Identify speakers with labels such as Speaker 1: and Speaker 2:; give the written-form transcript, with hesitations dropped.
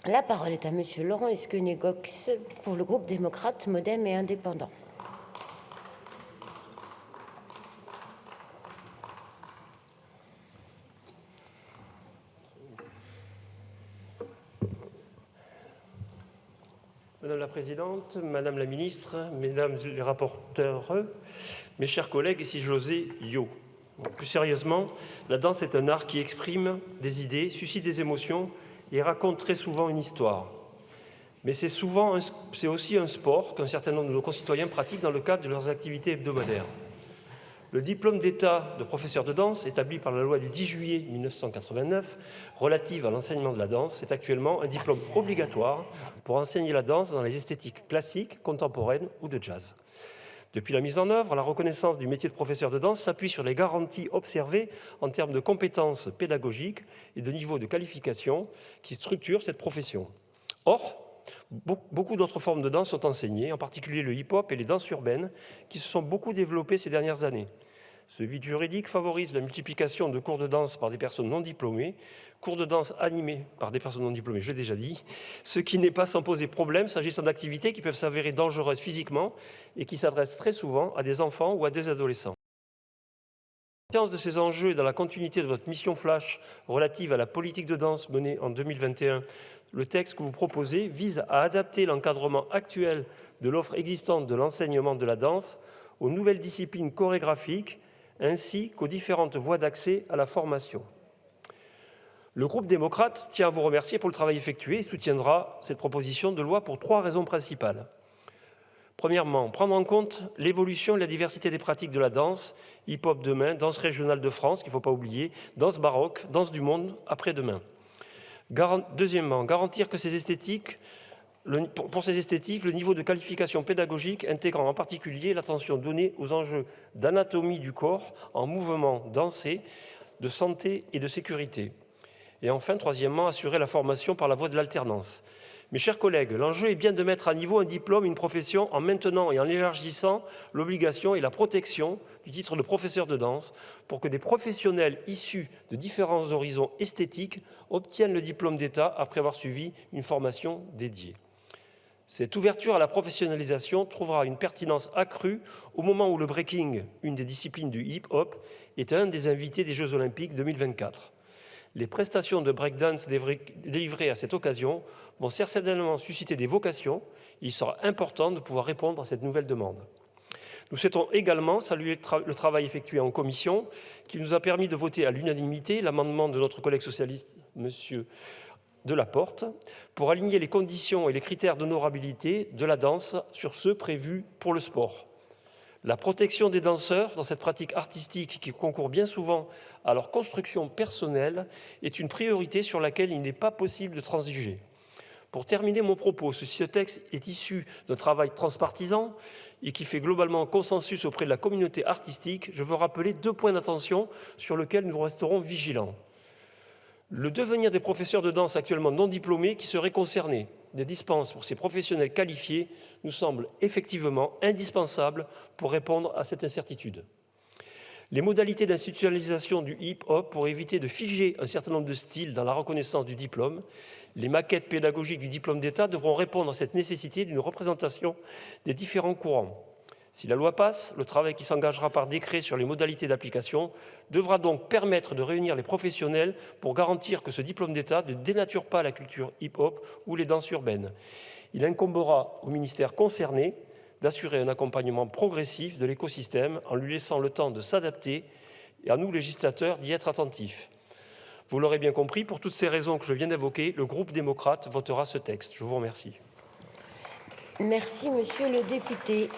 Speaker 1: La parole est à Monsieur Laurent Esquenet-Gox pour le groupe démocrate, modem et indépendant.
Speaker 2: Madame la Présidente, Madame la Ministre, Mesdames les rapporteurs, mes chers collègues, et si j'osais, yo. Plus sérieusement, la danse est un art qui exprime des idées, suscite des émotions et raconte très souvent une histoire. Mais c'est aussi un sport qu'un certain nombre de nos concitoyens pratiquent dans le cadre de leurs activités hebdomadaires. Le diplôme d'État de professeur de danse, établi par la loi du 10 juillet 1989 relative à l'enseignement de la danse, est actuellement un diplôme obligatoire pour enseigner la danse dans les esthétiques classiques, contemporaines ou de jazz. Depuis la mise en œuvre, la reconnaissance du métier de professeur de danse s'appuie sur les garanties observées en termes de compétences pédagogiques et de niveau de qualification qui structurent cette profession. Or, beaucoup d'autres formes de danse sont enseignées, en particulier le hip-hop et les danses urbaines, qui se sont beaucoup développées ces dernières années. Ce vide juridique favorise la multiplication de cours de danse par des personnes non diplômées, cours de danse animés par des personnes non diplômées, je l'ai déjà dit, ce qui n'est pas sans poser problème s'agissant d'activités qui peuvent s'avérer dangereuses physiquement et qui s'adressent très souvent à des enfants ou à des adolescents. Conscience de ces enjeux et dans la continuité de votre mission flash relative à la politique de danse menée en 2021, le texte que vous proposez vise à adapter l'encadrement actuel de l'offre existante de l'enseignement de la danse aux nouvelles disciplines chorégraphiques ainsi qu'aux différentes voies d'accès à la formation. Le groupe démocrate tient à vous remercier pour le travail effectué et soutiendra cette proposition de loi pour 3 raisons principales. Premièrement, prendre en compte l'évolution et la diversité des pratiques de la danse, hip-hop demain, danse régionale de France, qu'il ne faut pas oublier, danse baroque, danse du monde après-demain. Deuxièmement, garantir que pour ces esthétiques, le niveau de qualification pédagogique intégrant en particulier l'attention donnée aux enjeux d'anatomie du corps en mouvement dansé, de santé et de sécurité. Et enfin, troisièmement, assurer la formation par la voie de l'alternance. Mes chers collègues, l'enjeu est bien de mettre à niveau un diplôme, une profession, en maintenant et en élargissant l'obligation et la protection du titre de professeur de danse pour que des professionnels issus de différents horizons esthétiques obtiennent le diplôme d'État après avoir suivi une formation dédiée. Cette ouverture à la professionnalisation trouvera une pertinence accrue au moment où le breaking, une des disciplines du hip-hop, est un des invités des Jeux Olympiques 2024. Les prestations de breakdance délivrées à cette occasion vont certainement susciter des vocations. Il sera important de pouvoir répondre à cette nouvelle demande. Nous souhaitons également saluer le travail effectué en commission qui nous a permis de voter à l'unanimité l'amendement de notre collègue socialiste, M. Delaporte, pour aligner les conditions et les critères d'honorabilité de la danse sur ceux prévus pour le sport. La protection des danseurs dans cette pratique artistique qui concourt bien souvent à leur construction personnelle est une priorité sur laquelle il n'est pas possible de transiger. Pour terminer mon propos, ce texte est issu d'un travail transpartisan et qui fait globalement consensus auprès de la communauté artistique. Je veux rappeler 2 points d'attention sur lesquels nous resterons vigilants. Le devenir des professeurs de danse actuellement non diplômés qui seraient concernés des dispenses pour ces professionnels qualifiés nous semble effectivement indispensable pour répondre à cette incertitude. Les modalités d'institutionnalisation du hip-hop pour éviter de figer un certain nombre de styles dans la reconnaissance du diplôme, les maquettes pédagogiques du diplôme d'État devront répondre à cette nécessité d'une représentation des différents courants. Si la loi passe, le travail qui s'engagera par décret sur les modalités d'application devra donc permettre de réunir les professionnels pour garantir que ce diplôme d'État ne dénature pas la culture hip-hop ou les danses urbaines. Il incombera au ministère concerné d'assurer un accompagnement progressif de l'écosystème en lui laissant le temps de s'adapter et à nous, législateurs, d'y être attentifs. Vous l'aurez bien compris, pour toutes ces raisons que je viens d'évoquer, le groupe démocrate votera ce texte. Je vous remercie.
Speaker 1: Merci, monsieur le député.